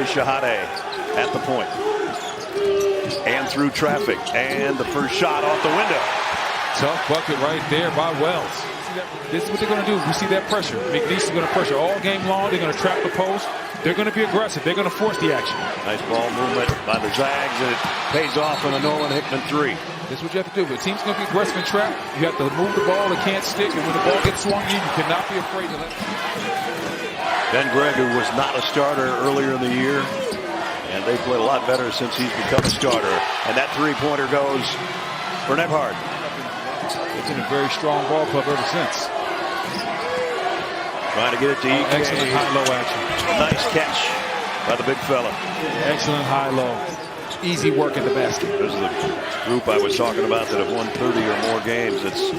Shahade at the point. And through traffic. And the first shot off the window. Tough bucket right there by Wells. This is what they're going to do. We see that pressure. McNeese is going to pressure all game long. They're going to trap the post. They're going to be aggressive. They're going to force the action. Nice ball movement by the Zags, and it pays off on a Nolan Hickman three. That's what you have to do. If a team's going to be aggressive and trap, you have to move the ball. It can't stick. And when the ball gets swung in, you cannot be afraid to let it. Ben Gregg, who was not a starter earlier in the year, and they played a lot better since he's become a starter. And that three-pointer goes for Nebhard. It's been a very strong ball club ever since. Trying to get it to Ike. Excellent high-low action. Nice catch by the big fella. Excellent high-low. Easy work at the basket. This is the group I was talking about that have won 30 or more games. It's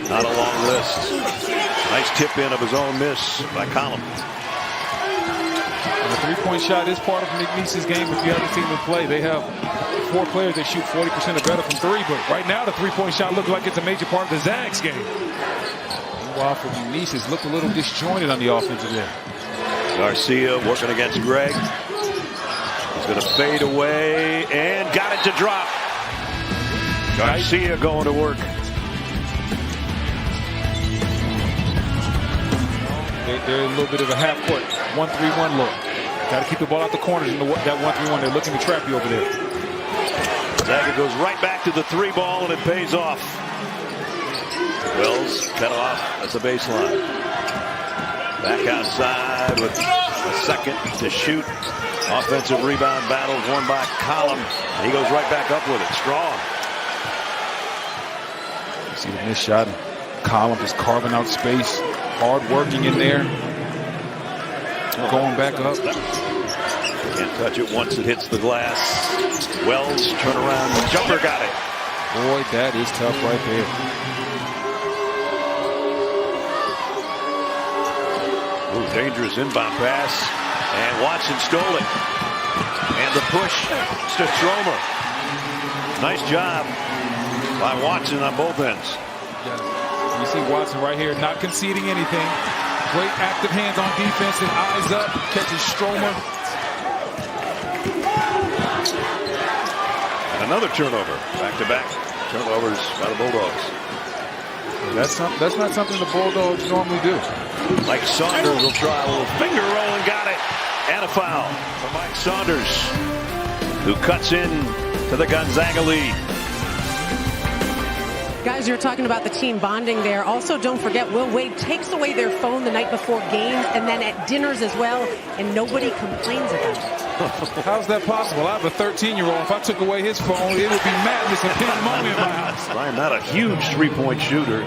not a long list. Nice tip-in of his own miss by Collum. And the three-point shot is part of McNeese's game. If you haven't seen them play, they have 4 players that shoot 40% or better from three. But right now, the three-point shot looks like it's a major part of the Zags game. Meanwhile, for McNeese, it's looked a little disjointed on the offensive end. Garcia working against Gregg. He's going to fade away and got it to drop. Garcia going to work. They're a little bit of a half-court 1-3-1 look. Got to keep the ball out the corners in that 1-3-1. They're looking to trap you over there. Zaga goes right back to the three ball, and it pays off. Wells cut off at the baseline. Back outside with a second to shoot. Offensive rebound battle won by Collum. He goes right back up with it. Strong. You see the missed shot. Collum just carving out space. Hard working in there. Going back up. Can't touch it once it hits the glass. Wells turn around. Jumper got it. Boy, that is tough right there. Ooh, dangerous inbound pass. And Watson stole it. And the push to Stromer. Nice job by Watson on both ends. You see Watson right here not conceding anything. Great active hands on defense and eyes up. Catches Stromer. And another turnover. Back-to-back turnovers by the Bulldogs. That's not something the Bulldogs normally do. Mike Saunders will try a little finger roll and got it. And a foul for Mike Saunders, who cuts in to the Gonzaga lead. Guys, you're talking about the team bonding there. Also, don't forget, Will Wade takes away their phone the night before games and then at dinners as well, and nobody complains about it. How's that possible? I have a 13-year-old. If I took away his phone, it would be madness and pandemonium in my house. Ryan, not a huge three-point shooter.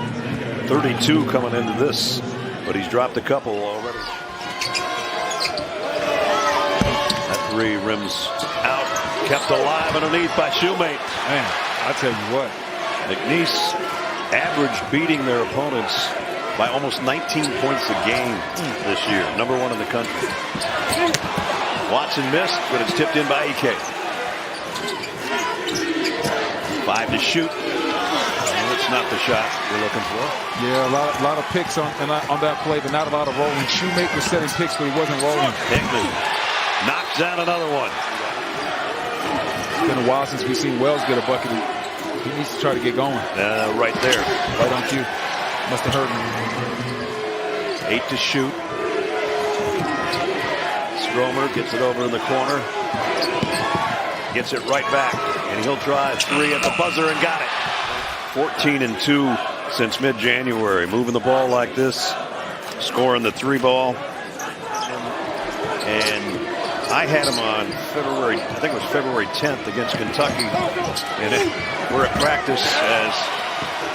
32 coming into this, but he's dropped a couple already. That three rims out, kept alive underneath by Shoemate. Man, I tell you what. McNeese average beating their opponents by almost 19 points a game this year. #1 in the country. Watson missed, but it's tipped in by Ike. 5 to shoot. It's not the shot you're looking for. Yeah, a lot of picks on that play, but not a lot of rolling. Shoemate was setting picks, but he wasn't rolling. Hickman knocks down another one. It's been a while since we've seen Wells get a bucket. He needs to try to get going. Right there. Right on cue. Must have hurt him. 8 to shoot. Stromer gets it over in the corner. Gets it right back. And he'll try a 3 at the buzzer and got it. 14-2 since mid-January. Moving the ball like this. Scoring the 3 ball. And I had him on February 10th against Kentucky. And we're at practice as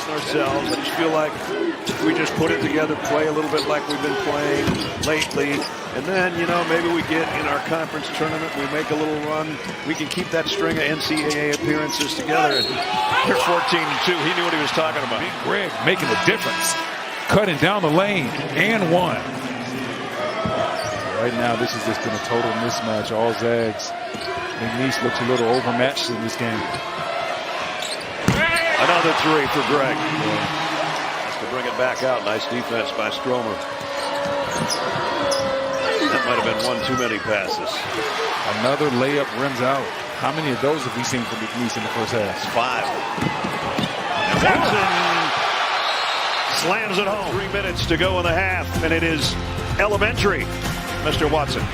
ourselves. I just feel like if we just put it together, play a little bit like we've been playing lately, and then, maybe we get in our conference tournament, we make a little run, we can keep that string of NCAA appearances together. And they're 14-2. He knew what he was talking about. Gregg making a difference. Cutting down the lane and one. Right now, this has just been a total mismatch. All Zags. McNeese looks a little overmatched in this game. Another 3 for Gregg. Has to bring it back out. Nice defense by Stromer. And That might have been one too many passes. Another layup rims out. How many of those have we seen from McNeese in the first half? 5. And Watson slams it home. 3 minutes to go in the half, and it is elementary, Mr. Watson.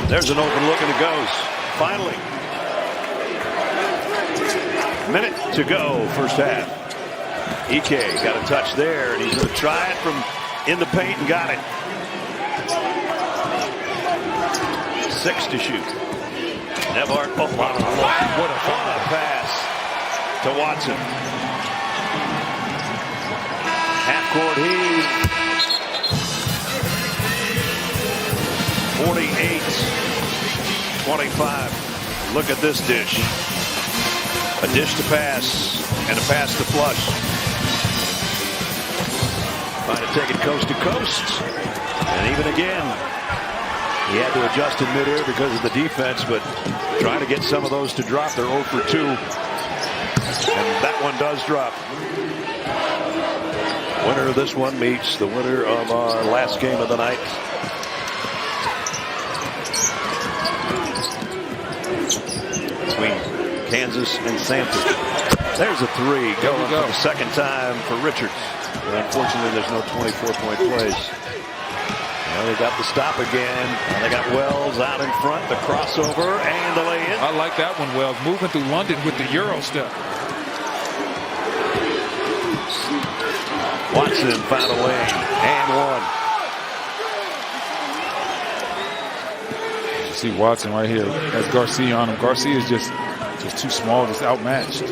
There's an open look, and it goes. Finally. Minute to go, first half. Ike got a touch there, and he's going to try it from in the paint and got it. 6 to shoot. Nebhart, oh, what a pass to Watson. Half-court heave. 48-25. Look at this dish. A dish to pass and a pass to flush. Trying to take it coast to coast. And even again, he had to adjust in midair because of the defense, but trying to get some of those to drop. They're 0 for 2. And that one does drop. Winner of this one meets the winner of our last game of the night. Between Kansas and Samford. There's a 3 going for the second time for Richards. But unfortunately, there's no 24-point plays. Well, they got the stop again. And they got Wells out in front, the crossover, and the lay-in. I like that one, Wells. Moving through London with the Euro step. Watson found a lane and one. You see Watson right here. That's Garcia on him. Garcia is just too small, just outmatched.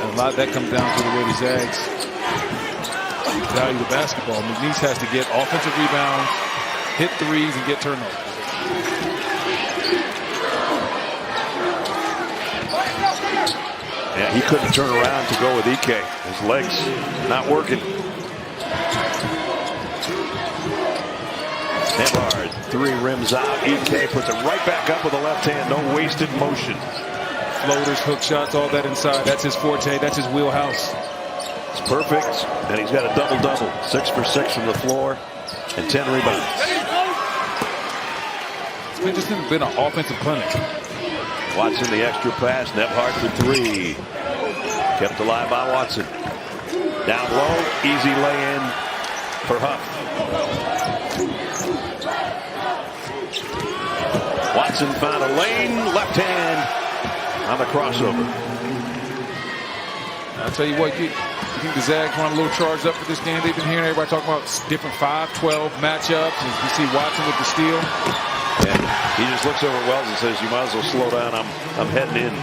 And a lot of that comes down to the way the Zags value the basketball. McNeese has to get offensive rebounds, hit threes, and get turnovers. Yeah, he couldn't turn around to go with Ike. His legs not working. Nebhart, 3 rims out. Ike puts it right back up with the left hand. No wasted motion. Floaters, hook shots, all that inside. That's his forte. That's his wheelhouse. It's perfect. And he's got a double-double. 6 for 6 from the floor and 10 rebounds. It's just been an offensive clinic. Watson the extra pass. Nebhart for 3. Kept alive by Watson. Down low. Easy lay-in for Huff. Watson found a lane. Left hand on the crossover. I'll tell you what, you think the Zags run a little charged up for this game? They've been hearing everybody talking about different 5-12 matchups. And you see Watson with the steal. And he just looks over at Wells and says, you might as well slow down. I'm heading in.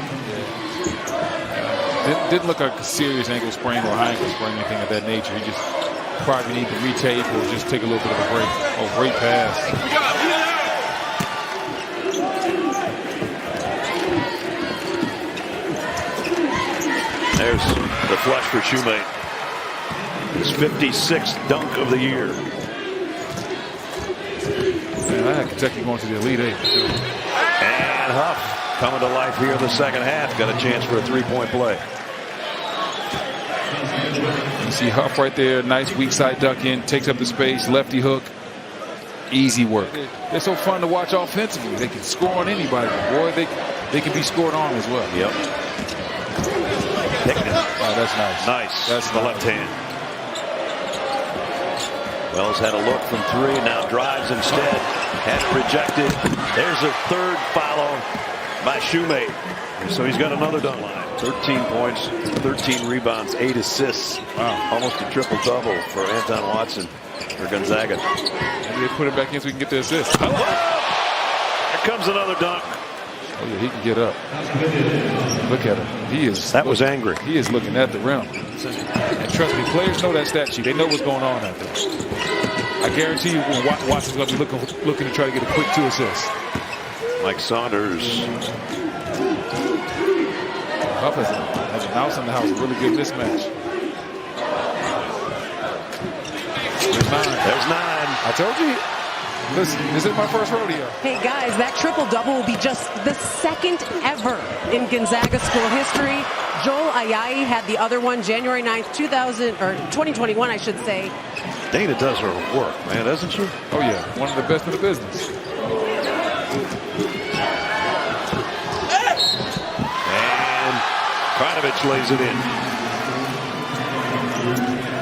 Didn't look like a serious ankle sprain or high ankle sprain or anything of that nature. He just probably need to retape or just take a little bit of a break. Oh, great pass. There's the flush for Shoemate. His 56th dunk of the year. Man, I had Kentucky going to the Elite Eight. And Huff coming to life here in the second half. Got a chance for a 3-point play. You see Huff right there. Nice weak side duck in. Takes up the space. Lefty hook. Easy work. They're so fun to watch offensively. They can score on anybody. But boy, they can be scored on as well. Yep. Oh, that's nice. Nice. That's the left hand. Wells had a look from 3. Now drives instead. Had it rejected. There's a 3rd follow by Shoemate. So he's got another dunk line. 13 points, 13 rebounds, 8 assists. Wow. Almost a triple-double for Anton Watson for Gonzaga. Maybe they put it back in so we can get the assist. Here comes another dunk. Oh, yeah, he can get up. Look at him. That was angry. He is looking at the rim. And trust me, players know that stat sheet. They know what's going on out there. I guarantee you when Watson's going to be looking to try to get a quick 2 assists. Mike Saunders. Huff has a mouse in the house. A really good mismatch. There's 9. There's 9. I told you. Listen, this is my first rodeo. Hey guys, that triple-double will be just the second ever in Gonzaga school history. Joel Ayayi had the other one January 9th, 2021, I should say. Dana does her work, man, doesn't she? Oh yeah, one of the best in the business. And Kranovich lays it in.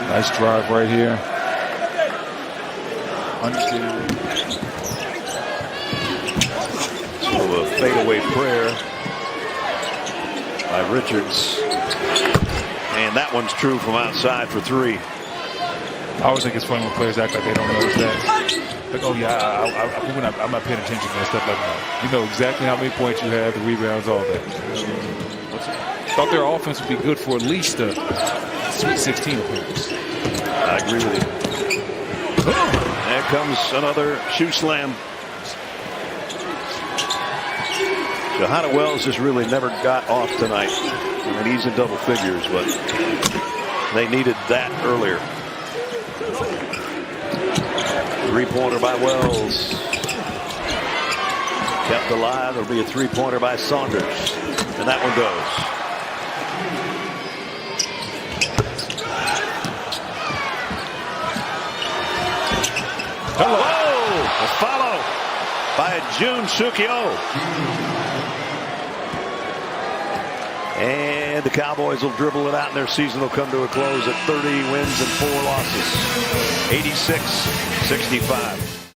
Nice drive right here. Sort of a fadeaway prayer by Richards. And that one's true from outside for three. I always think it's funny when players act like they don't notice that. Like, oh yeah, I'm not paying attention to stuff like that. You know exactly how many points you have, the rebounds, all that. Thought their offense would be good for at least a Sweet 16 appearance. I agree with you. There comes another shoe slam. Johanna Wells just really never got off tonight. I mean, he's in double figures, but they needed that earlier. Three-pointer by Wells. Kept alive. There'll be a three-pointer by Saunders. And that one goes. Hello. Oh, a follow by Jun Sukyo. And the Cowboys will dribble it out, and their season will come to a close at 30 wins and 4 losses. 86-65.